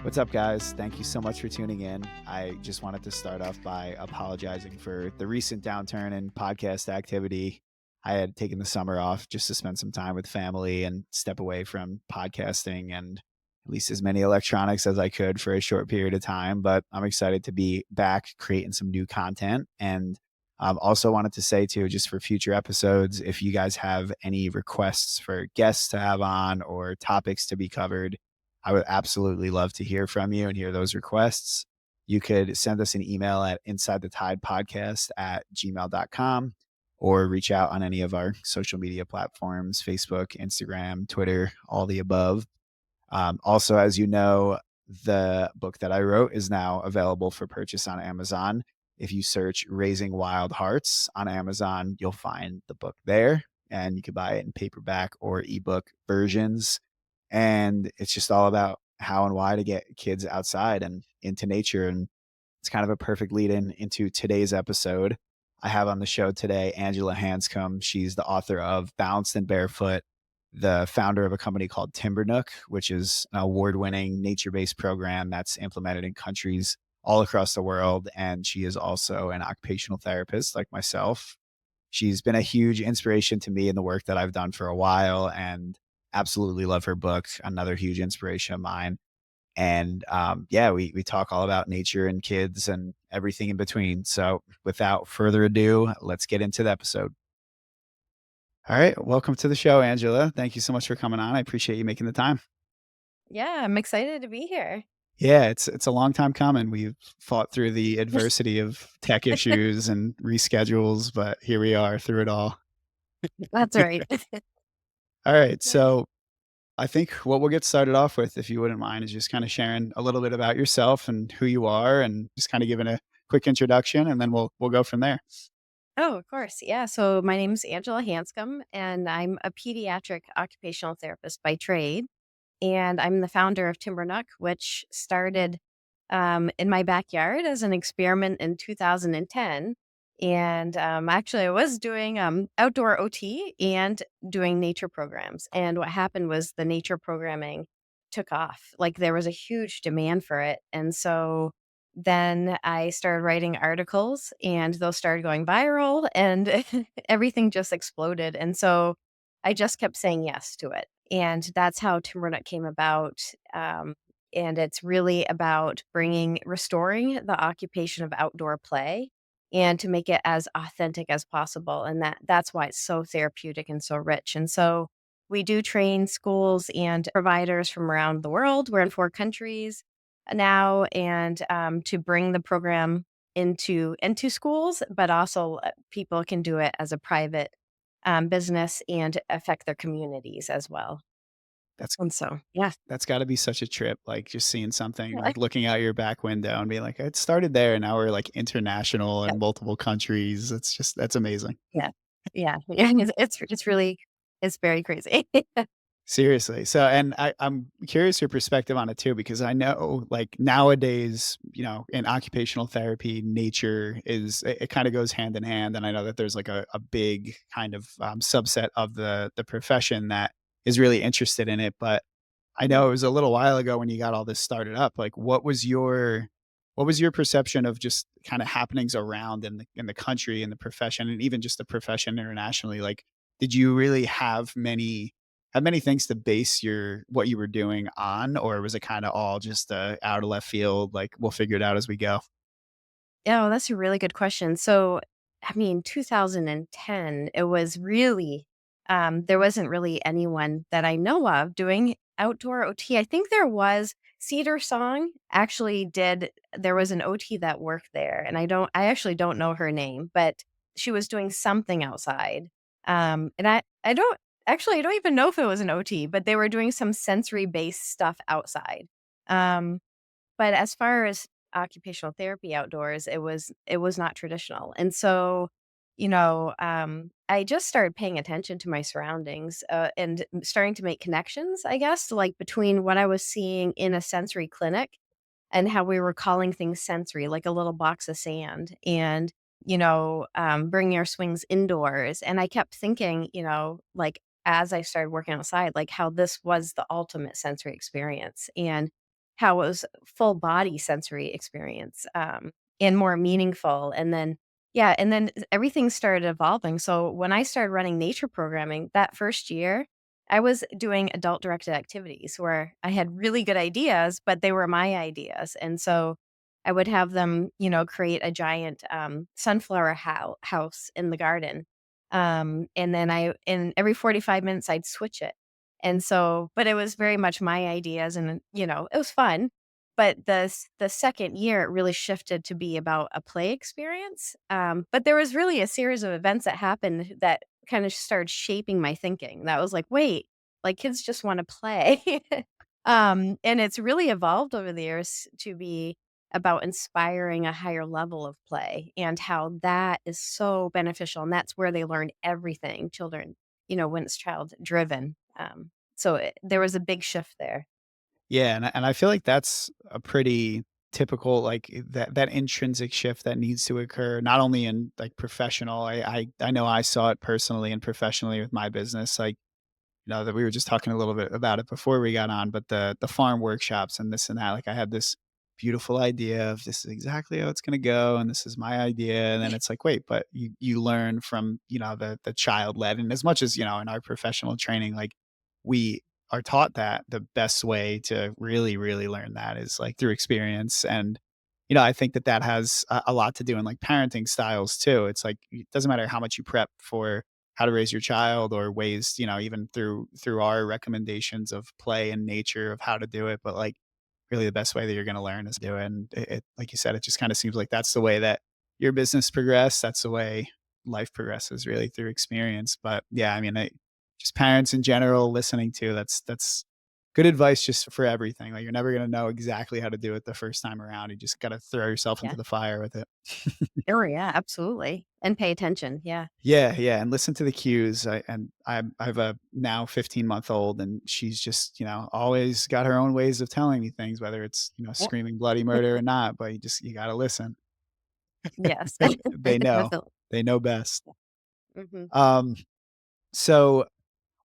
What's up, guys? Thank you so much for tuning in. I just wanted to start off by apologizing for the recent downturn in podcast activity. I had taken the summer off just to spend some time with family and step away from podcasting and at least as many electronics as I could for a short period of time. But I'm excited to be back creating some new content. And also wanted to say, too, just for future episodes, if you guys have any requests for guests to have on or topics to be covered, I would absolutely love to hear from you and hear those requests. You could send us an email at insidethetidepodcast@gmail.com or reach out on any of our social media platforms, Facebook, Instagram, Twitter, all the above. Also, as you know, the book that I wrote is now available for purchase on Amazon. If you search Raising Wild Hearts on Amazon, you'll find the book there, and you can buy it in paperback or ebook versions. And it's just all about how and why to get kids outside and into nature. And it's kind of a perfect lead in into today's episode. I have on the show today Angela Hanscom. She's the author of Balanced and Barefoot, the founder of a company called Timbernook, which is an award winning nature based program that's implemented in countries all across the world. And she is also an occupational therapist like myself. She's been a huge inspiration to me in the work that I've done for a while and absolutely love her book, another huge inspiration of mine. And yeah, we talk all about nature and kids and everything in between. So without further ado, let's get into the episode. All right. Welcome to the show, Angela. Thank you so much for coming on. I appreciate you making the time. Yeah, I'm excited to be here. Yeah, it's a long time coming. We've fought through the adversity of tech issues and reschedules, but here we are through it all. That's right. All right. So I think what we'll get started off with, if you wouldn't mind, is just kind of sharing a little bit about yourself and who you are, and just kind of giving a quick introduction, and then we'll go from there. Oh, of course. Yeah. So my name's Angela Hanscom, and I'm a pediatric occupational therapist by trade. And I'm the founder of Timbernook, which started in my backyard as an experiment in 2010. And actually, I was doing outdoor OT and doing nature programs. And what happened was the nature programming took off. Like there was a huge demand for it. And so then I started writing articles and those started going viral and everything just exploded. And so I just kept saying yes to it. And that's how Timbernook came about. Um, and it's really about restoring the occupation of outdoor play and to make it as authentic as possible. And that's why it's so therapeutic and so rich. And so we do train schools and providers from around the world. We're in 4 countries now, and to bring the program into schools, but also people can do it as a private business and affect their communities as well. That's And so, yeah, that's got to be such a trip, like just seeing something, yeah, like looking out your back window and being like, it started there, and now we're like international yeah, in multiple countries. That's amazing. yeah, yeah, yeah. It's really it's very crazy. Seriously. So, and I'm curious your perspective on it too, because I know like nowadays, in occupational therapy, nature it kind of goes hand in hand. And I know that there's like a big kind of subset of the profession that is really interested in it. But I Mhm. know it was a little while ago when you got all this started up. Like, what was your perception of just kind of happenings around in the country and the profession, and even just the profession internationally? Like, did you really have many things to base your what you were doing on, or was it kind of all just out of left field? Like, we'll figure it out as we go. Yeah, well, that's a really good question. So, I mean, 2010, it was really, there wasn't really anyone that I know of doing outdoor OT. I think there was Cedar Song actually did, there was an OT that worked there. And I actually don't know her name, but she was doing something outside. And I don't even know if it was an OT, but they were doing some sensory based stuff outside. Um, but as far as occupational therapy outdoors, it was not traditional. And so, I just started paying attention to my surroundings, and starting to make connections, I guess, like between what I was seeing in a sensory clinic and how we were calling things sensory, like a little box of sand, and bringing our swings indoors. And I kept thinking, like as I started working outside, like how this was the ultimate sensory experience, and how it was full body sensory experience, and more meaningful, and then yeah, and then everything started evolving. So when I started running nature programming that first year, I was doing adult directed activities where I had really good ideas, but they were my ideas. And so I would have them, create a giant sunflower house in the garden. And then in every 45 minutes, I'd switch it. And so, but it was very much my ideas and, it was fun. But the second year, it really shifted to be about a play experience, but there was really a series of events that happened that kinda started shaping my thinking. That was like, "Wait, like, kids just wanna play." And it's really evolved over the years to be about inspiring a higher level of play and how that is so beneficial, and that's where they learn everything, children, when it's child driven. So there was a big shift there. Yeah, and I feel like that's a pretty typical, like, that intrinsic shift that needs to occur, not only in, like, professional. I know I saw it personally and professionally with my business, like, that we were just talking a little bit about it before we got on, but the farm workshops and this and that, like, I had this beautiful idea of this is exactly how it's gonna go, and this is my idea, and then it's like, wait, but you learn from, the child led, and as much as, in our professional training, like, we are taught that the best way to really, really learn that is, like, through experience, and, I think that that has a lot to do in, like, parenting styles too. It's like, it doesn't matter how much you prep for how to raise your child or ways, even through our recommendations of play and nature of how to do it, but, like, really the best way that you're gonna learn is to do it, and it like you said, it just kinda seems like that's the way that your business progress, that's the way life progresses really through experience, but, yeah, I mean, just parents in general listening to, that's good advice just for everything, like, you're never gonna know exactly how to do it the first time around, you just gotta throw yourself Yeah. into the fire with it. Oh, yeah, absolutely, and pay attention, yeah. Yeah, yeah, and listen to the cues. I have a now 15-month-old, and she's just, always got her own ways of telling me things, whether it's, Yep. screaming bloody murder or not, but you gotta listen. Yes. They know. Definitely. They know best. Mhm. Um, so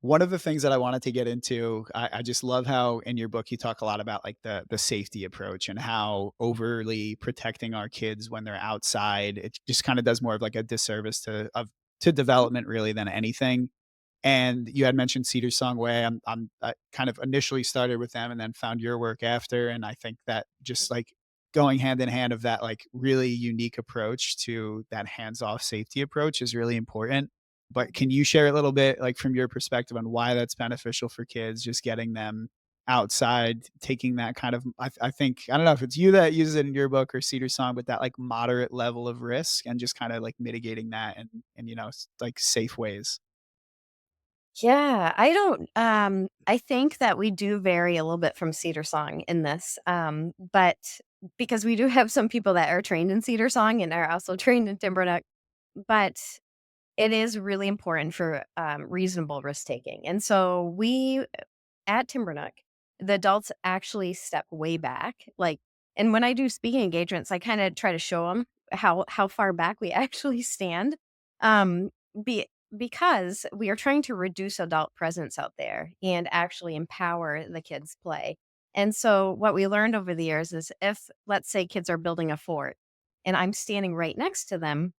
one of the things that I wanted to get into, I just love how in your book you talk a lot about, like, the safety approach and how overly protecting our kids when they're outside, it just kinda does more of, like, a disservice to development really than anything. And you had mentioned Cedar Song Way. I kind of initially started with them and then found your work after, and I think that just, like, going hand in hand of that, like, really unique approach to that hands-off safety approach is really important. But can you share a little bit, like, from your perspective on why that's beneficial for kids, just getting them outside, taking that kind of I think I don't know if it's you that uses it in your book or Cedar Song, but that, like, moderate level of risk and just kinda, like, mitigating that and, like, safe ways. Yeah, I think that we do vary a little bit from Cedar Song in this, but because we do have some people that are trained in Cedar Song and are also trained in Timbernook, but it is really important for, reasonable risk taking, and so we at Timbernook, the adults actually step way back, like and when I do speaking engagements, I kinda try to show them how far back we actually stand, um, be because we are trying to reduce adult presence out there and actually empower the kids' play, and so what we learned over the years is if, let's say, kids are building a fort and I'm standing right next to them,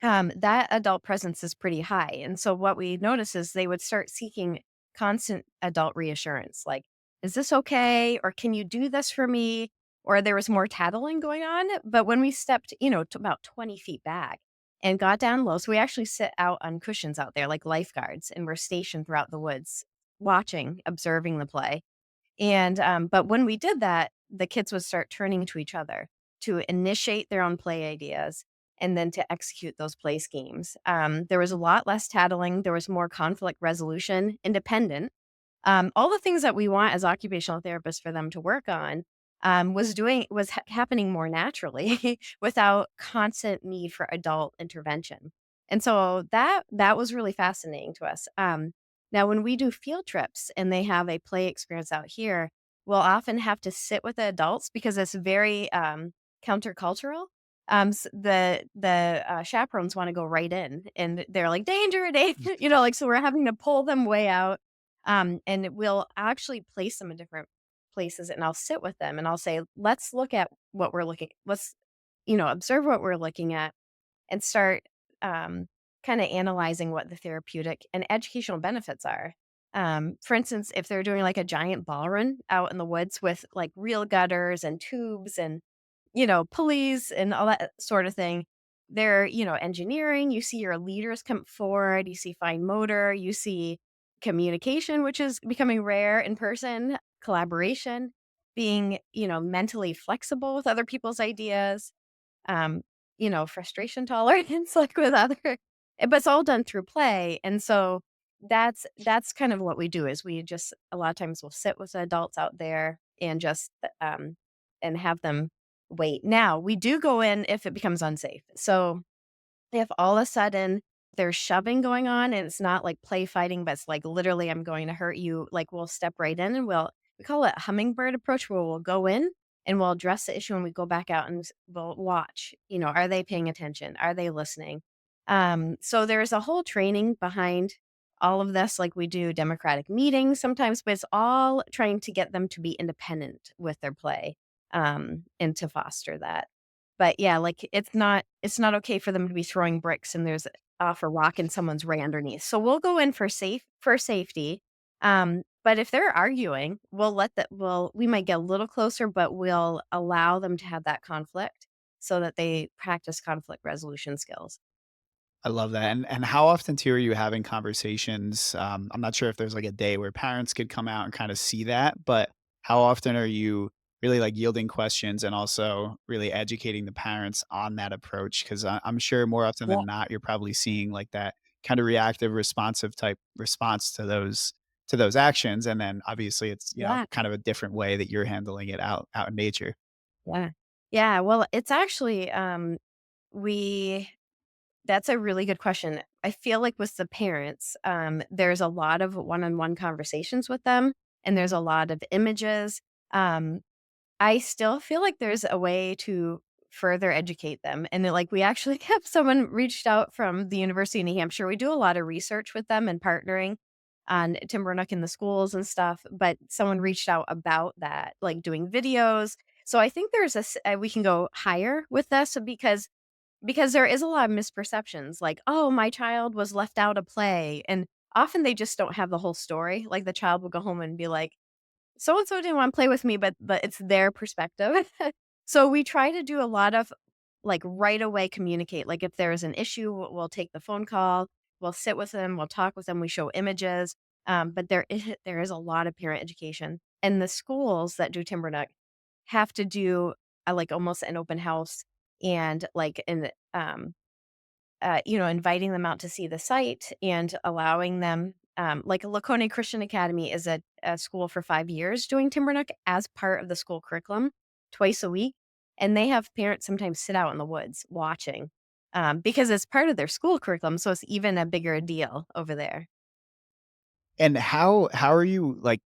that adult presence is pretty high. And so what we notice is they would start seeking constant adult reassurance, like, is this okay? Or can you do this for me? Or there was more tattling going on. But when we stepped, to about 20 feet back and got down low, so we actually sit out on cushions out there like lifeguards and we're stationed throughout the woods, watching, observing the play. And, but when we did that, the kids would start turning to each other to initiate their own play ideas and then to execute those play schemes. There was a lot less tattling. There was more conflict resolution, independent. All the things that we want as occupational therapists for them to work on was happening more naturally without constant need for adult intervention. And so that was really fascinating to us. Now, when we do field trips and they have a play experience out here, we'll often have to sit with the adults because it's very countercultural. The chaperones want to go right in, and they're like danger, danger, like so we're having to pull them way out, and we'll actually place them in different places and I'll sit with them and I'll say, let's look at what we're looking, let's, observe what we're looking at and start um, kind of analyzing what the therapeutic and educational benefits are. For instance, if they're doing like a giant ball run out in the woods with like real gutters and tubes and pulleys and all that sort of thing. They're, engineering. You see your leaders come forward. You see fine motor. You see communication, which is becoming rare in person, collaboration, being, mentally flexible with other people's ideas, um, frustration tolerance, like with other, but it's all done through play. And so that's kind of what we do is we just a lot of times we'll sit with the adults out there and just and have them wait. Now we do go in if it becomes unsafe. So if all of a sudden there's shoving going on and it's not like play fighting, but it's like literally I'm going to hurt you, like we'll step right in and we call it hummingbird approach where we'll go in and we'll address the issue and we go back out and we'll watch, are they paying attention? Are they listening? So there's a whole training behind all of this, like we do democratic meetings sometimes, but it's all trying to get them to be independent with their play and to foster that. But yeah, like it's not okay for them to be throwing bricks and there's off a rock and someone's right underneath. So we'll go in for safety. But if they're arguing, we might get a little closer, but we'll allow them to have that conflict so that they practice conflict resolution skills. I love that. And how often too are you having conversations? I'm not sure if there's like a day where parents could come out and kind of see that, but how often are you really like yielding questions and also really educating the parents on that approach? Because I'm sure more often Yeah. than not, you're probably seeing like that kind of reactive, responsive type response to those actions, and then obviously it's Yeah. kind of a different way that you're handling it out in nature. Yeah. Yeah. Well, it's actually we that's a really good question. I feel like with the parents, there's a lot of one-on-one conversations with them, and there's a lot of images. Um, I still feel like there's a way to further educate them, and then, like, we actually have someone reached out from the University of New Hampshire. We do a lot of research with them and partnering on Timbernook in the schools and stuff, but someone reached out about that, like, doing videos. So I think we can go higher with this because there is a lot of misperceptions, like, "Oh, my child was left out of play," and often they just don't have the whole story, like, the child will go home and be like, "So and so didn't wanna play with me," but it's their perspective. So we try to do a lot of, like, right away communicate, like, if there is an issue, we'll take the phone call, we'll sit with them, we'll talk with them, we show images, but there is a lot of parent education, and the schools that do Timbernook have to do, like, almost an open house and, like, inviting them out to see the site and allowing them, like Laconia Christian Academy is a school for 5 years doing Timbernook as part of the school curriculum twice a week. And they have parents sometimes sit out in the woods watching because it's part of their school curriculum. So it's even a bigger deal over there. And how are you like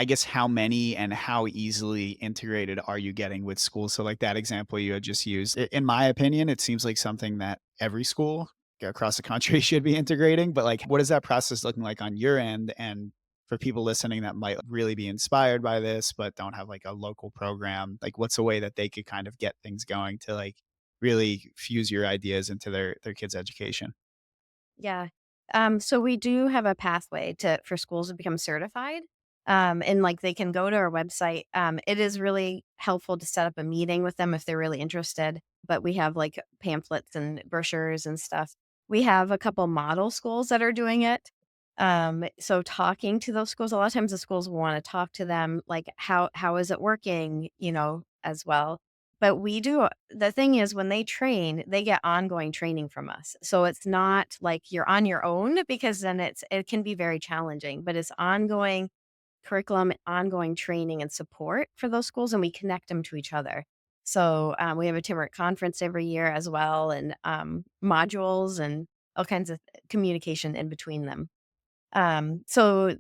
I guess how many and how easily integrated are you getting with schools? So like that example you had just used, in my opinion, it seems like something that every school across the country should be integrating. But like, what is that process looking like on your end? And for people listening that might really be inspired by this, but don't have like a local program, like what's a way that they could kind of get things going to like really fuse your ideas into their kids' education? Yeah. So we do have a pathway for schools to become certified. And like they can go to our website. It is really helpful to set up a meeting with them if they're really interested. But we have like pamphlets and brochures and stuff. We have a couple model schools that are doing it. So talking to those schools, a lot of times the schools will want to talk to them, like how is it working, as well. But the thing is when they train, they get ongoing training from us. So it's not like you're on your own because then it can be very challenging, but it's ongoing curriculum, ongoing training and support for those schools, and we connect them to each other. So we have a Timber conference every year as well, and modules and all kinds of communication in between them. So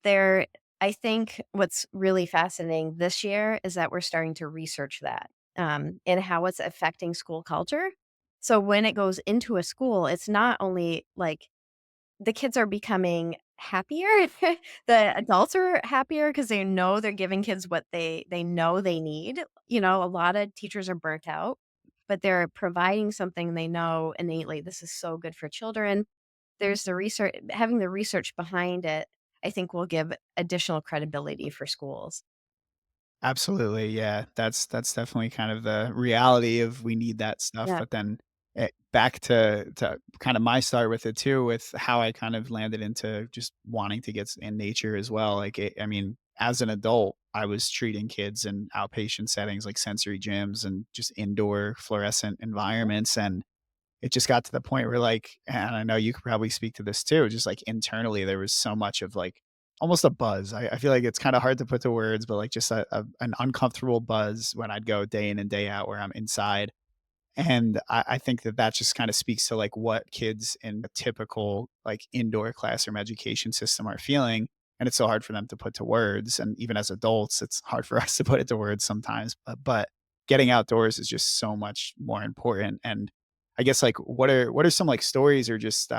there I think what's really fascinating this year is that we're starting to research that, and how it's affecting school culture. So when it goes into a school, it's not only like the kids are becoming happier. The adults are happier because they know they're giving kids what they know they need. You know, a lot of teachers are burnt out, but they're providing something they know innately, this is so good for children. There's the research having the research behind it, I think will give additional credibility for schools. Absolutely, yeah. That's definitely kind of the reality of we need that stuff, Yeah. but then, back to kind of my start with it too, with how I kind of landed into just wanting to get in nature as well, like, I mean, as an adult, I was treating kids in outpatient settings like sensory gyms and just indoor fluorescent environments, and it just got to the point where, like, and I know you could probably speak to this too, just like internally, there was so much of like almost a buzz. I feel like it's kind of hard to put to words, but like just an uncomfortable buzz when I'd go day in and day out where I'm inside. And I think that that just kind of speaks to like what kids in a typical like indoor classroom education system are feeling. And it's so hard for them to put to words. And even as adults, it's hard for us to put it to words sometimes. But getting outdoors is just so much more important. And I guess like what are some like stories or just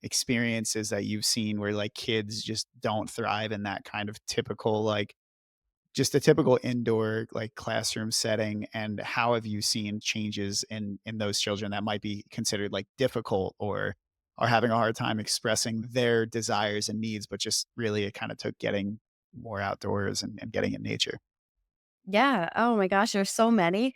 experiences that you've seen where like kids just don't thrive in that kind of typical like just a typical indoor, like, classroom setting, and how have you seen changes in those children that might be considered, like, difficult or are having a hard time expressing their desires and needs, but just really it kinda took getting more outdoors and getting in nature? Yeah. Oh my gosh, there's so many.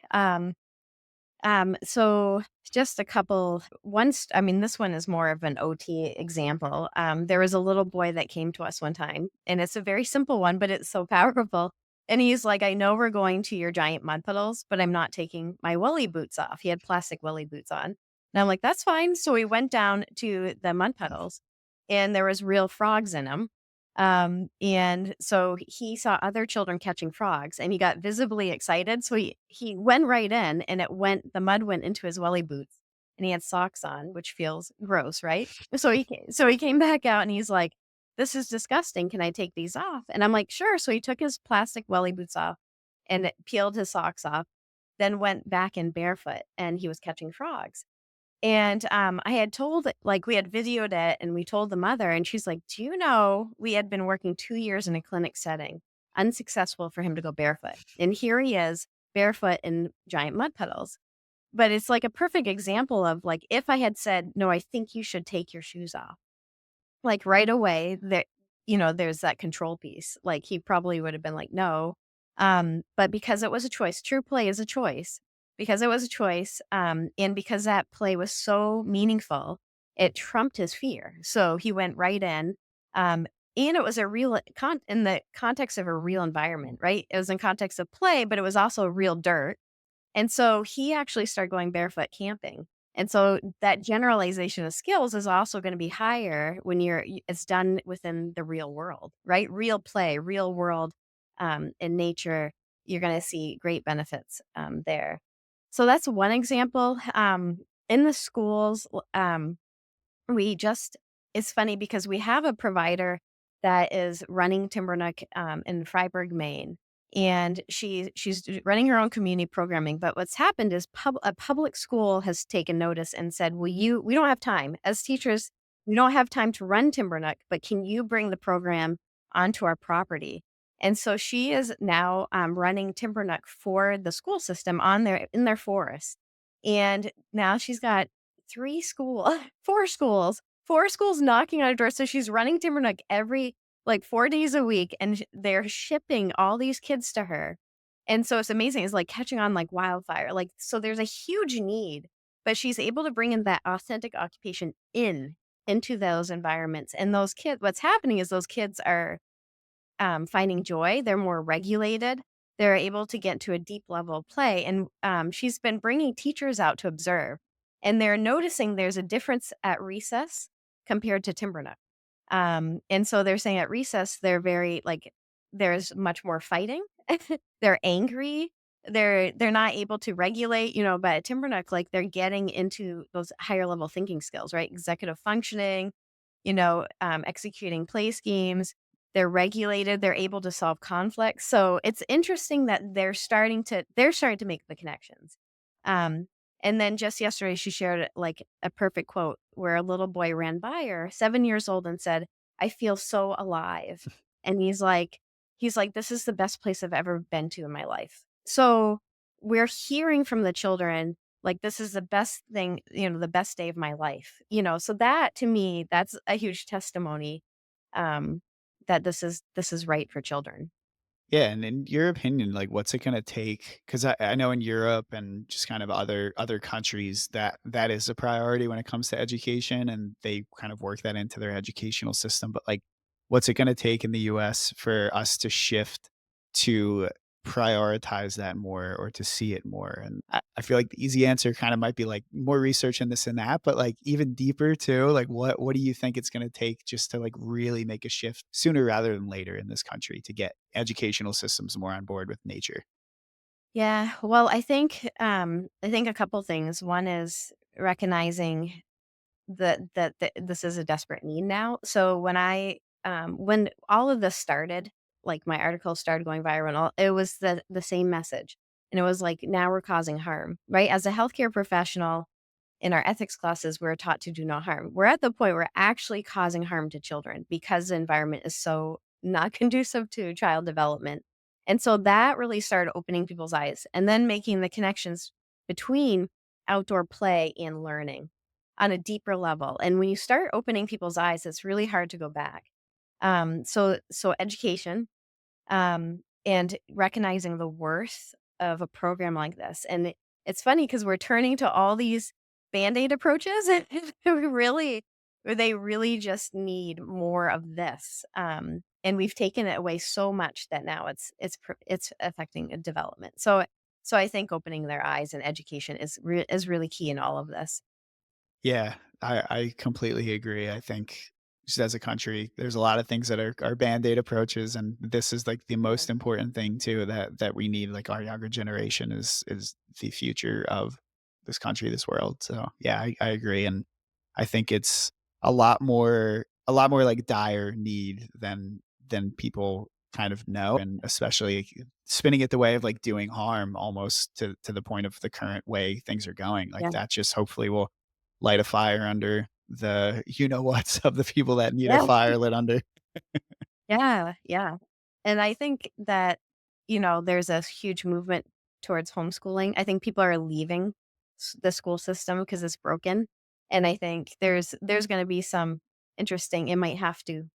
So just a couple once I mean, this one is more of an OT example. There was a little boy that came to us one time, and it's a very simple one, but it's so powerful. And he's like, I know we're going to your giant mud puddles, but I'm not taking my welly boots off. He had plastic welly boots on. And I'm like, that's fine. So we went down to the mud puddles and there was real frogs in them. And so he saw other children catching frogs and he got visibly excited. So he went right in and the mud went into his welly boots and he had socks on, which feels gross, right? So he came back out and he's like, this is disgusting. Can I take these off? And I'm like, sure. So he took his plastic welly boots off and peeled his socks off, then went back in barefoot and he was catching frogs. And, I had told like, we had videoed it and we told the mother, and she's like, "Do you know we had been working 2 years in a clinic setting, unsuccessful for him to go barefoot, and here he is barefoot in giant mud puddles." But it's like a perfect example of, like, if I had said, "No, I think you should take your shoes off." Like, right away, there's that control piece. Like, he probably would have been like, "No." But because it was a choice, true play is a choice. Because it was a choice, and because that play was so meaningful, it trumped his fear. So he went right in, and it was a real in the context of a real environment, right? It was in context of play, but it was also real dirt. And so he actually started going barefoot camping. And so that generalization of skills is also going to be higher when it's done within the real world, right? Real play, real world in nature. You're going to see great benefits there. So that's one example. In the schools, we just it's funny because we have a provider that is running Timbernook, in Freiburg, Maine, and running her own community programming, but what's happened is a public school has taken notice and said, we don't have time. As teachers, we don't have time to run Timbernook, but can you bring the program onto our property?" And so she is now, running Timbernook for the school system in their forest, and now she's got 3 school 4 schools knocking on her door, so she's running Timbernook every 4 days a week, and they're shipping all these kids to her, and so it's amazing, it's, like, catching on like wildfire, so there's a huge need, but she's able to bring in that authentic occupation into those environments, and those kids what's happening is those kids are finding joy. They're more regulated. They're able to get to a deep level of play. And she's been bringing teachers out to observe, and they're noticing there's a difference at recess compared to Timbernook. And so they're saying at recess, there's much more fighting. They're angry. They're not able to regulate, but at Timbernook, like they're getting into those higher level thinking skills, right? Executive functioning, executing play schemes. They're regulated. They're able to solve conflicts. So it's interesting that they're starting to make the connections. Um, and then just yesterday, she shared like a perfect quote where a little boy ran by her, 7 years old, and said, I feel so alive." And he's like, "This is the best place I've ever been to in my life." So, we're hearing from the children, like, "This is the best thing, the best day of my life." So that to me, that's a huge testimony, um, that this is right for children. Yeah, and in your opinion, like, what's it gonna take? Because I know in Europe and just kind of other countries that that is a priority when it comes to education, and they kind of work that into their educational system, but, like, what's it gonna take in the US for us to shift to prioritize that more or to see it more? And I feel like the easy answer kinda might be, like, more research in this and that, but, like, even deeper too, like, what do you think it's gonna take just to, like, really make a shift sooner rather than later in this country to get educational systems more on board with nature? Yeah, well, I think a couple things. One is recognizing that this is a desperate need now. So when all of this started, like my article started going viral, it was the same message. And it was like, now we're causing harm, right? As a healthcare professional, in our ethics classes, we're taught to do no harm. We're at the point where we're actually causing harm to children because the environment is so not conducive to child development. And so that really started opening people's eyes and then making the connections between outdoor play and learning on a deeper level. And when you start opening people's eyes, it's really hard to go back. So education, and recognizing the worth of a program like this. And it's funny because we're turning to all these band-aid approaches, and they really just need more of this. And we've taken it away so much that now it's affecting development. So I think opening their eyes and education is really key in all of this. Yeah, I completely agree. I think just as a country, there's a lot of things that are band-aid approaches, and this is like the Yeah. most important thing too that we need. Like our younger generation is the future of this country, this world. So yeah, I agree, and I think it's a lot more like dire need than people kind of know, and especially spinning it the way of like doing harm almost to the point of the current way things are going. Like Yeah. that just hopefully will light a fire under the you know whats of the people that need a Yeah. fire lit under. Yeah, yeah. And I think that, there's a huge movement towards homeschooling. I think people are leaving the school system because it's broken. And I think there's going to be some interesting, it might have to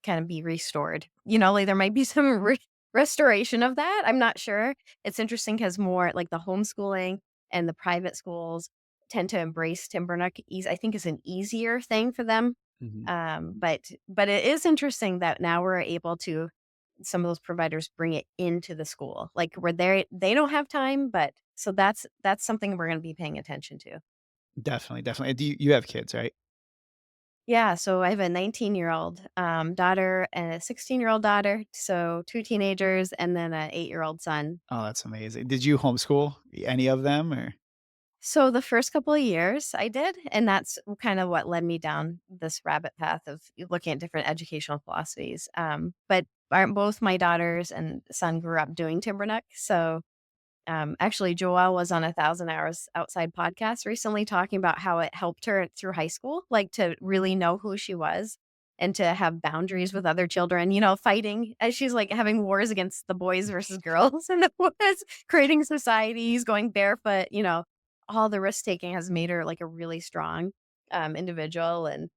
kind of be restored. Like there might be some restoration of that. I'm not sure. It's interesting because more like the homeschooling and the private schools tend to embrace Timbernook. I think is an easier thing for them. Mhm. But it is interesting that now we're able to some of those providers bring it into the school, like where they don't have time, but so that's something we're going to be paying attention to. Definitely, definitely. Do you have kids, right? Yeah, so I have a 19-year-old daughter and a 16-year-old daughter, so two teenagers, and then an 8-year-old son. Oh, that's amazing. Did you homeschool any of them or So the first couple of years I did, and that's kind of what led me down this rabbit path of looking at different educational philosophies. But both my daughters and son grew up doing Timbernook, so actually, Joelle was on a Thousand Hours Outside podcast recently talking about how it helped her through high school, like to really know who she was and to have boundaries with other children, fighting. As she's like having wars against the boys versus girls in the woods, creating societies, going barefoot, all the risk taking has made her like a really strong individual and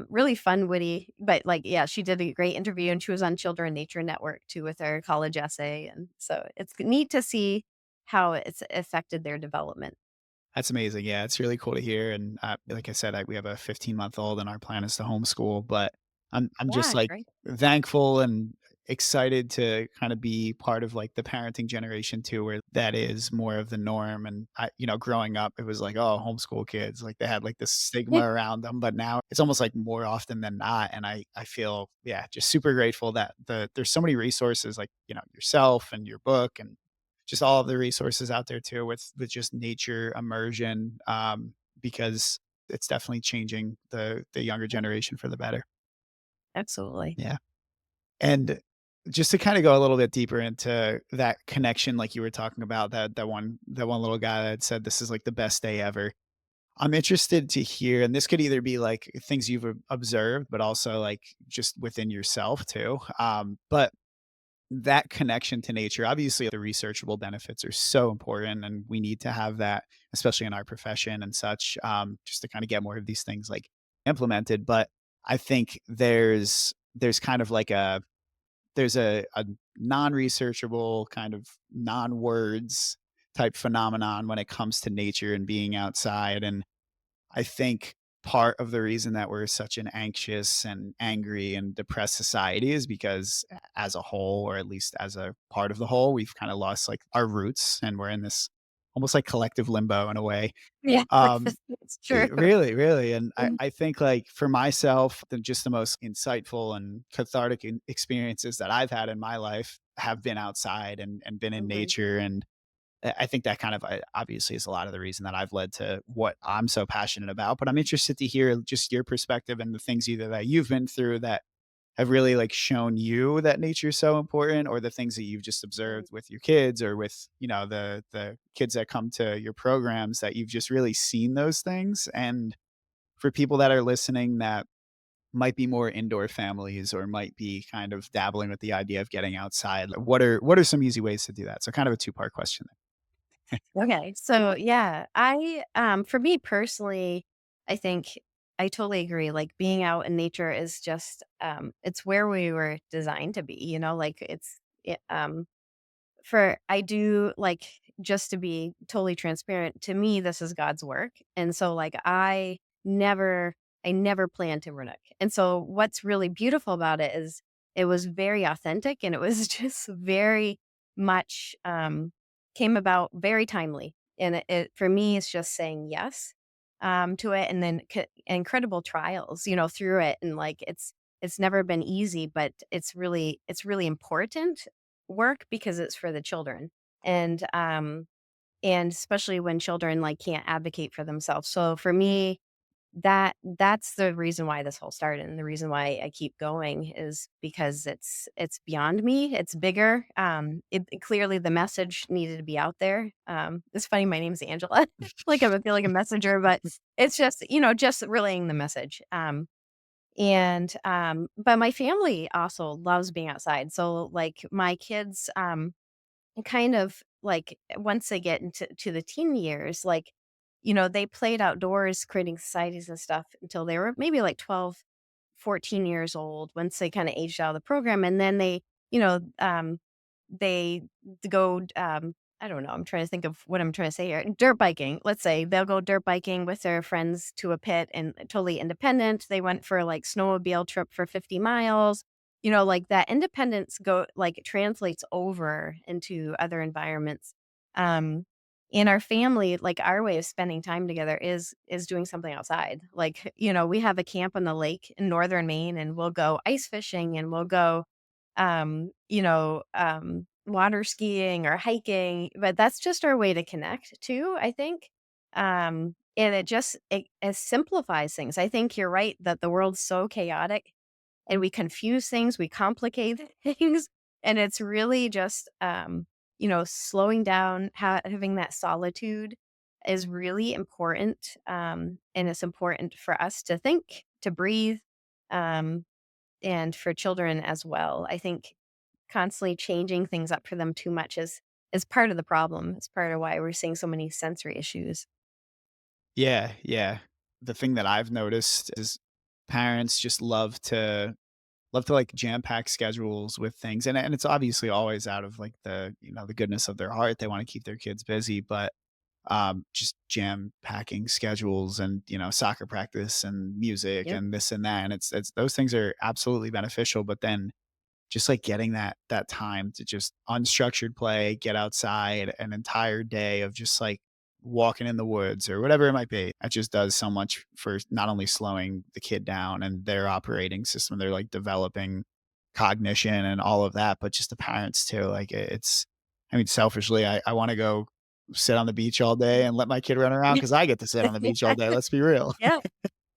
really fun, witty, but like, yeah, she did a great interview and she was on Children Nature Network too with her college essay. And so it's neat to see how it's affected their development. That's amazing. Yeah, it's really cool to hear. And like I said, we have a 15-month-old, and our plan is to homeschool. But I'm just Yeah, like great. thankful and excited to kind of be part of like the parenting generation too, where that is more of the norm. And growing up, it was like, oh, homeschool kids, like they had like this stigma around them. But now it's almost like more often than not. And I feel just super grateful that there's so many resources like yourself and your book and just all of the resources out there too with just nature immersion, because it's definitely changing the younger generation for the better. Absolutely. Yeah. And just to kind of go a little bit deeper into that connection, like you were talking about that one little guy that said this is like the best day ever. I'm interested to hear, and this could either be like things you've observed, but also like just within yourself too. But that connection to nature, obviously, the researchable benefits are so important, and we need to have that, especially in our profession and such, just to kind of get more of these things like implemented. But I think there's kind of like a non-researchable kind of non-words type phenomenon when it comes to nature and being outside. And I think part of the reason that we're such an anxious and angry and depressed society is because as a whole, or at least as a part of the whole, we've kind of lost like our roots and we're in this almost like collective limbo in a way. Yeah, Um, it's true. really, really. And I, Mm, I think like for myself, just the most insightful and cathartic experiences that I've had in my life have been outside and been in mhm. nature. And I think that kind of obviously is a lot of the reason that I've led to what I'm so passionate about. But I'm interested to hear just your perspective and the things either that you've been through that have really like shown you that nature is so important, or the things that you've just Mm. observed with your kids or with, the kids that come to your programs, that you've just really seen those things. And for people that are listening that might be more indoor families or might be kind of dabbling with the idea of getting outside, like, what are some easy ways to do that? So kind of a two-part question. Okay. So yeah, for me personally, I think I totally agree. Like being out in nature is just it's where we were designed to be, like for I do like just to be totally transparent, to me this is God's work. And so like I never planned Timbernook. And so what's really beautiful about it is it was very authentic and it was just very much came about very timely. And it for me it's just saying yes to it, and then incredible trials, through it. And like it's never been easy, but it's really important work because it's for the children. And especially when children like can't advocate for themselves. So for me, that's the reason why this whole started, and the reason why I keep going is because it's beyond me. It's bigger. Clearly the message needed to be out there. It's funny. My name's Angela. Like I feel like a messenger, but it's just just relaying the message. But my family also loves being outside. So like my kids, kind of like once they get into the teen years, like, they played outdoors creating societies and stuff until they were maybe like 12, 14 years old once they kind of aged out of the program. And then you know, um, they go, I don't know, I'm trying to think of what I'm trying to say here. Dirt biking. Let's say they'll go dirt biking with their friends to a pit and totally independent. They went for like snowmobile trip for 50 miles. Like that independence like translates over into other environments. Um, in our family, like our way of spending time together is doing something outside. Like, we have a camp on the lake in northern Maine and we'll go ice fishing and we'll go water skiing or hiking, but that's just our way to connect too, I think. And it simplifies things. I think you're right that the world's so chaotic and we confuse things, we complicate things, and it's really just slowing down, having that solitude is really important. And it's important for us to think, to breathe. Um, and for children as well. I think constantly changing things up for them too much is part of the problem. It's part of why we're seeing so many sensory issues. Yeah, yeah. The thing that I've noticed is parents just love to like jam pack schedules with things, and it's obviously always out of like the goodness of their heart. They want to keep their kids busy, but just jam packing schedules and soccer practice and music Yep. and this and that, and it's those things are absolutely beneficial. But then just like getting that time to just unstructured play, get outside an entire day of just like walking in the woods or whatever it might be. It just does so much for not only slowing the kid down and their operating system, they're like developing cognition and all of that, but just the parents too. Like it's, I mean, selfishly, I want to go sit on the beach all day and let my kid run around because I get to sit on the beach all day. Let's be real. Yeah.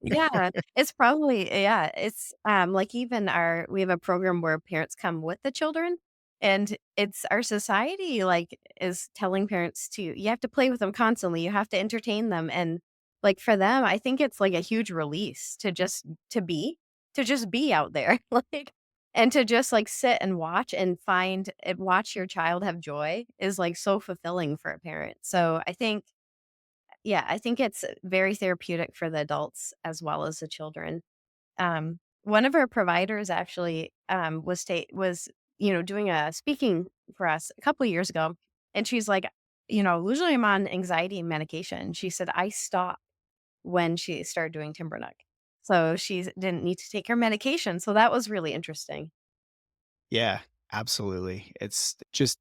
Yeah, it's probably yeah, it's, like even we have a program where parents come with the children, and it's our society, like, is telling parents to you have to play with them constantly, you have to entertain them, and like, for them, I think it's, like, a huge release to just be out there, like, and to just, like, sit and watch and find and watch your child have joy is, like, so fulfilling for a parent. So, I think yeah, I think it's very therapeutic for the adults as well as the children. One of our providers actually, was, doing a speaking for us a couple of years ago, and she's like, "Usually I'm on anxiety medication." She said, "I stopped when she started doing Timbernook." So she didn't need to take her medication, so that was really interesting. Yeah, absolutely. It's just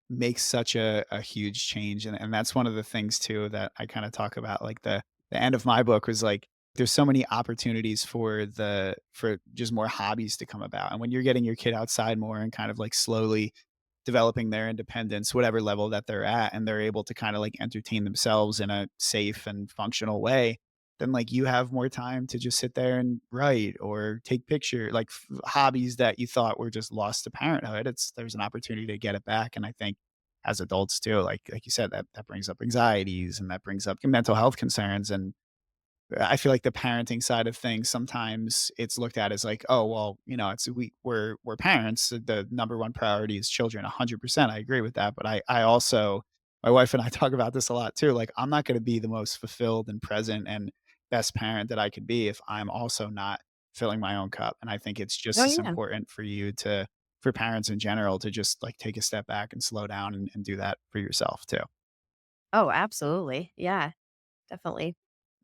makes such a huge change, and that's one of the things too that I kinda talk about, like, the end of my book was, like, there's so many opportunities for just more hobbies to come about, and when you're getting your kid outside more and kind of, like, slowly developing their independence, whatever level that they're at, and they're able to kinda, like, entertain themselves in a safe and functional way, then, like, you have more time to just sit there and write or take picture like, hobbies that you thought were just lost to parenthood. There's an opportunity to get it back, and I think as adults too, like you said, that brings up anxieties and that brings up mental health concerns, and I feel like the parenting side of things, sometimes it's looked at as like, "Oh, well, it's we're parents, the number one priority is children." 100%, I agree with that, but I also my wife and I talk about this a lot too, like, I'm not gonna be the most fulfilled and present and best parent that I could be if I'm also not filling my own cup, and I think it's Oh, just as yeah. important for parents in general to just, like, take a step back and slow down and do that for yourself too. Oh, absolutely. Yeah, definitely.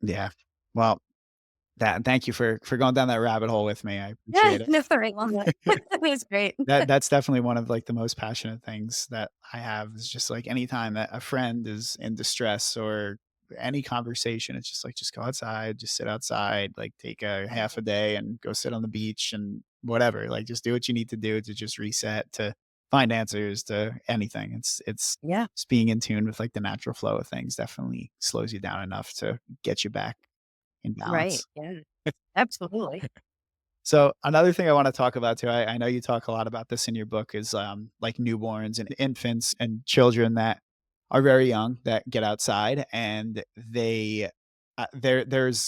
Yeah. Well, thank you for going down that rabbit hole with me. I Yeah, appreciate it. no, the right one. That was great. That's definitely one of, like, the most passionate things that I have is just, like, anytime that a friend is in distress or any conversation, it's just like, just go outside, just sit outside, like, take a half a day and go sit on the beach and whatever, like, just do what you need to do to just reset, to find answers to anything. It's Yeah, just being in tune with, like, the natural flow of things definitely slows you down enough to get you back in right. balance. Yeah, absolutely. So another thing I want to talk about too, I know you talk a lot about this in your book, is like newborns and infants and children that are very young that get outside, and there's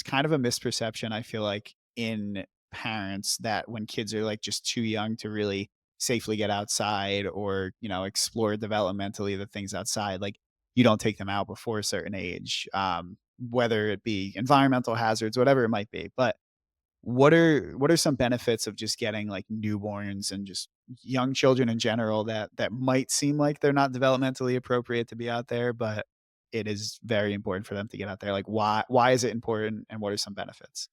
kind of a misperception I feel like in parents that when kids are like just too young to really safely get outside or explore developmentally the things outside, like you don't take them out before a certain age, whether it be environmental hazards, whatever it might be. But what are some benefits of just getting, like, newborns and just young children in general that might seem like they're not developmentally appropriate to be out there, but it is very important for them to get out there? Like, why is it important, and what are some benefits?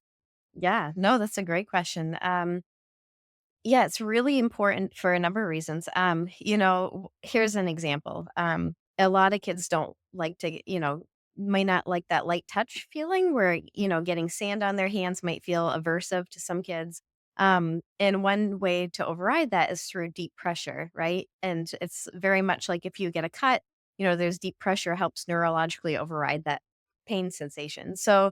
Yeah, no, that's a great question. Yeah, it's really important for a number of reasons. Here's an example. A lot of kids don't like to, might not like that light touch feeling where, getting sand on their hands might feel aversive to some kids. And one way to override that is through deep pressure, right? And it's very much like if you get a cut, there's deep pressure helps neurologically override that pain sensation. So,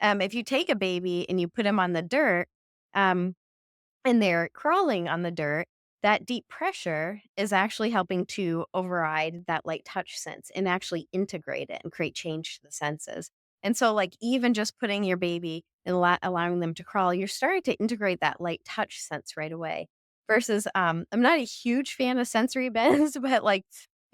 if you take a baby and you put him on the dirt, um, and they're crawling on the dirt, that deep pressure is actually helping to override that light touch sense and actually integrate it and create change to the senses. And so, like, even just putting your baby and allowing them to crawl, you're starting to integrate that light touch sense right away. Versus, I'm not a huge fan of sensory bends, but like,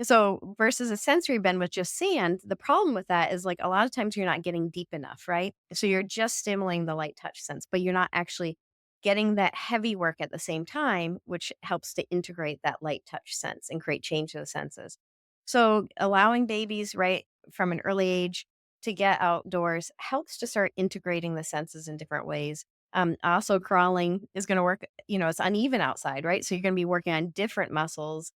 so versus a sensory bend with just sand, the problem with that is like a lot of times you're not getting deep enough, right? So you're just stimulating the light touch sense, but you're not actually getting that heavy work at the same time, which helps to integrate that light touch sense and create change to the senses. So, allowing babies, right, from an early age to get outdoors helps to start integrating the senses in different ways. Also, crawling is going to work, it's uneven outside, right? So, you're going to be working on different muscles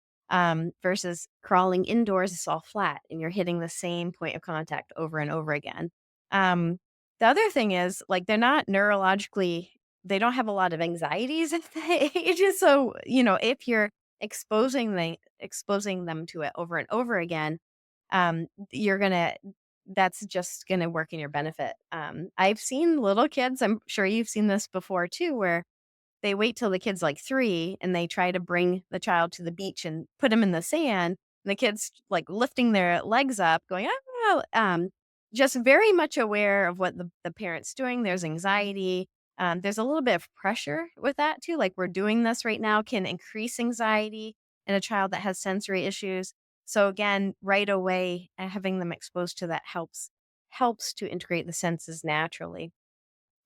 versus crawling indoors, it's all flat and you're hitting the same point of contact over and over again. Um, the other thing is, like, they're not neurologically they don't have a lot of anxieties at the ages, so, if you're exposing them to it over and over again, you're gonna that's just gonna work in your benefit. I've seen little kids, I'm sure you've seen this before too, where they wait till the kid's, like, 3, and they try to bring the child to the beach and put him in the sand, and the kid's, like, lifting their legs up going, "Ah," just very much aware of what the parent's doing. There's anxiety. There's a little bit of pressure with that too. Like we're doing this right now can increase anxiety in a child that has sensory issues. So again, right away, having them exposed to that helps to integrate the senses naturally.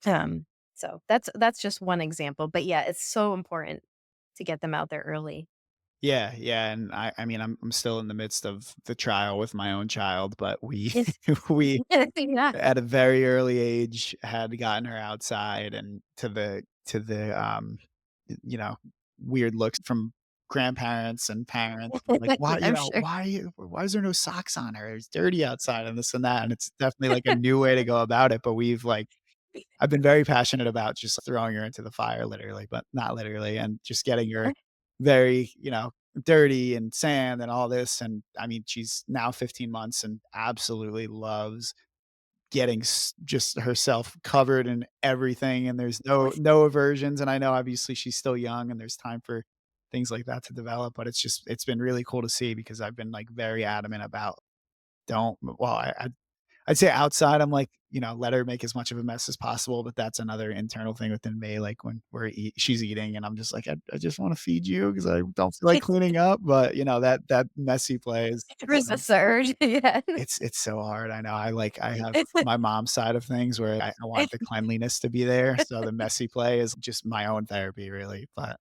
Um, so that's just one example. But yeah, it's so important to get them out there early. Yeah, yeah, and I mean, I'm still in the midst of the trial with my own child, but we Yes. we Yeah. at a very early age had gotten her outside and to the you know, weird looks from grandparents and parents, like, "Why," I'm sure. why is there no socks on her? It's dirty outside and this and that, and it's definitely, like, a new way to go about it, but I've been very passionate about just throwing her into the fire literally, but not literally, and just getting her very, dirty and sand and all this, and I mean, she's now 15 months and absolutely loves getting just herself covered in everything, and there's no aversions, and I know obviously she's still young and there's time for things like that to develop, but it's been really cool to see because I've been, like, very adamant about don't well, I'd say outside, I'm like, let her make as much of a mess as possible, but that's another internal thing within me, like, when she's eating and I'm just like, "I just wanna feed you because I don't feel like cleaning up," but, that messy play is There's a surge. Yeah. it's so hard, I know, I have It's my mom's side of things where I want the cleanliness to be there, so the messy play is just my own therapy, really, but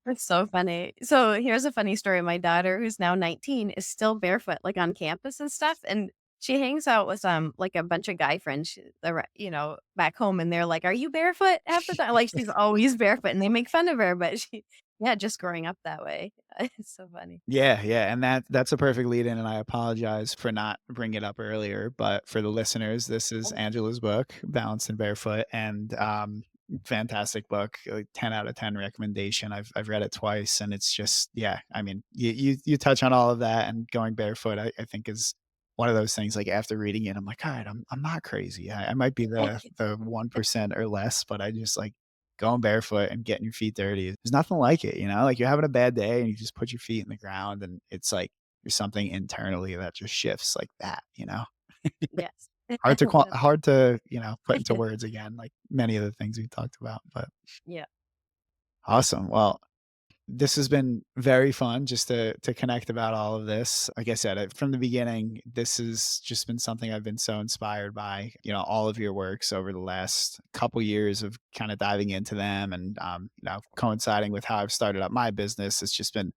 That's so funny. So here's a funny story. My daughter, who's now 19, is still barefoot, like on campus and stuff. And she hangs out with like a bunch of guy friends, back home, and they're like, "Are you barefoot half the time?" Like she's always barefoot, and they make fun of her. But yeah, just growing up that way, it's so funny. Yeah, yeah, and that's a perfect lead in, and I apologize for not bringing it up earlier, but for the listeners, this is Angela's book, Balanced and Barefoot, and, fantastic book, 10 out of 10 recommendation. I've read it twice, and it's just yeah, I mean, you touch on all of that, and going barefoot, I think is one of those things, like, after reading it, I'm like, "Alright, I'm not crazy. I might be the 1% or less, but I just, like, going barefoot and getting your feet dirty. There's nothing like it, Like you're having a bad day and you just put your feet in the ground and it's like there's something internally that just shifts like that. Yes. Hard to, put into words again, like many of the things we talked about. But Yeah. awesome. Well, this has been very fun just to connect about all of this. Like I said, from the beginning, this has just been something I've been so inspired by. All of your works over the last couple years of kind of diving into them, and coinciding with how I've started up my business. It's just been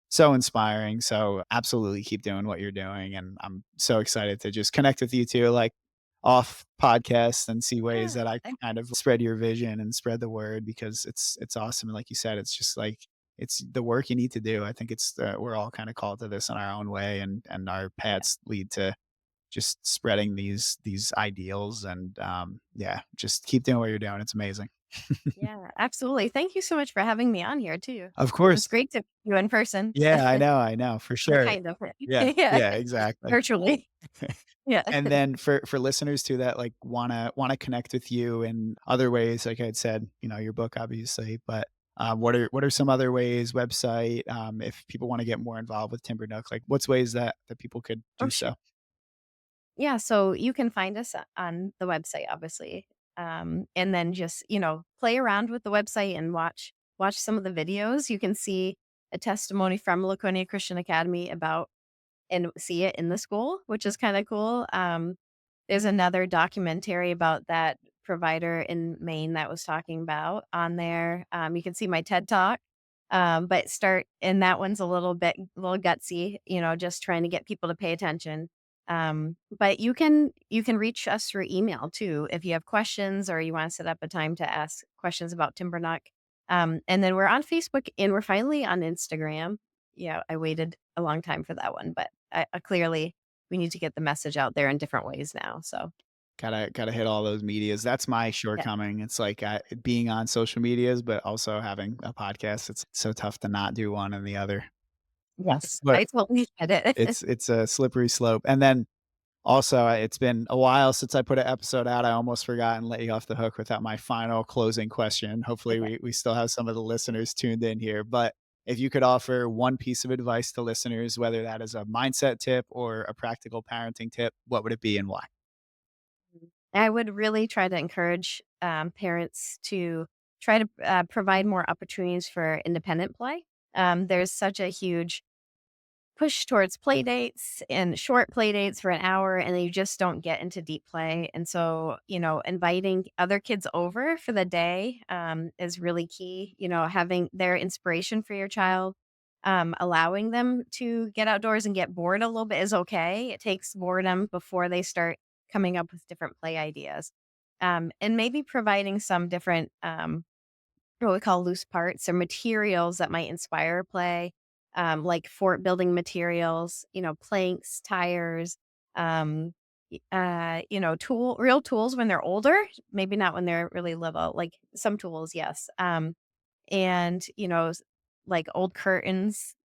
so inspiring. So absolutely keep doing what you're doing, and I'm so excited to just connect with you too. Like off podcasts and see ways Yeah. that I can I- kind of spread your vision and spread the word because it's awesome. And like you said, it's just like it's the work you need to do. I think we're all kind of called to this in our own way, and our paths lead to just spreading these ideals. And yeah, just keep doing what you're doing. It's amazing. Yeah, absolutely. Thank you so much for having me on here too. Of It was course. great to meet you in person. Yeah, I know for Or sure. kind of. Yeah, Yeah. yeah, exactly. Virtually. Yeah. And then for listeners too that like wanna connect with you in other ways, like I had said, your book obviously, but what are some other ways, website, if people want to get more involved with Timbernook, like what's ways that people could Oh, do sure. so? Yeah, so you can find us on the website, obviously, and then just play around with the website and watch some of the videos. You can see a testimony from Laconia Christian Academy about and see it in the school, which is kind of cool. There's another documentary about that provider in Maine that was talking about on there. You can see my TED talk, but start and that one's a little gutsy, just trying to get people to pay attention. But you can reach us through email too if you have questions or you want to set up a time to ask questions about Timbernook. And then we're on Facebook and we're finally on Instagram. Yeah, I waited a long time for that one, but clearly we need to get the message out there in different ways now. So Gotta hit all those medias. That's my yeah, shortcoming. It's like, being on social medias, but also having a podcast. It's so tough to not do one and the other. yes, But I totally get it. it's a slippery slope. And then also, it's been a while since I put an episode out. I almost forgot and let you off the hook without my final closing question. Hopefully, Okay. we still have some of the listeners tuned in here. But if you could offer one piece of advice to listeners, whether that is a mindset tip or a practical parenting tip, what would it be and why? I would really try to encourage parents to try to provide more opportunities for independent play. There's such a huge push towards play dates and short play dates for an hour, and then you just don't get into deep play. And so, inviting other kids over for the day is really key. Having their inspiration for your child, allowing them to get outdoors and get bored a little bit is okay. It takes boredom before they start coming up with different play ideas. And maybe providing some different what we call loose parts or materials that might inspire play, like fort building materials, planks, tires, real tools when they're older, maybe not when they're really little, like some tools, yes. And, like old curtains.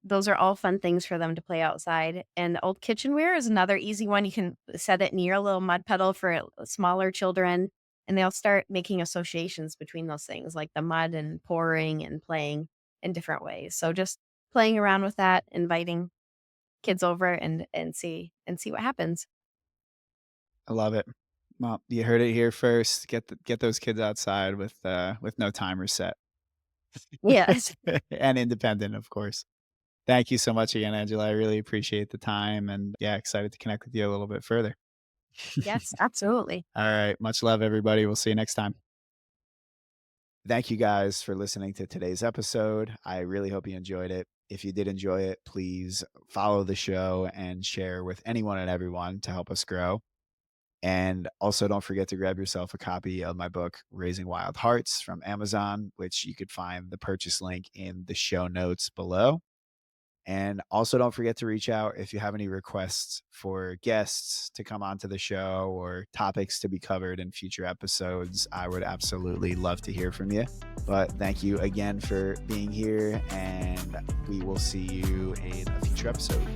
Those are all fun things for them to play outside. And old kitchenware is another easy one. You can set it near a little mud puddle for smaller children, and they'll start making associations between those things, like the mud and pouring and playing in different ways. So just playing around with that, inviting kids over and see what happens. I love it. Well, you heard it here first. Get those kids outside with no timer set. Yes. And independent, of course. Thank you so much again, Angela. I really appreciate the time and yeah, excited to connect with you a little bit further. Yes, absolutely. All right. Much love, everybody. We'll see you next time. Thank you guys for listening to today's episode. I really hope you enjoyed it. If you did enjoy it, please follow the show and share with anyone and everyone to help us grow. And also, don't forget to grab yourself a copy of my book, Raising Wild Hearts, from Amazon, which you could find the purchase link in the show notes below. And also, don't forget to reach out if you have any requests for guests to come onto the show or topics to be covered in future episodes. I would absolutely love to hear from you. But thank you again for being here, and we will see you in a future episode.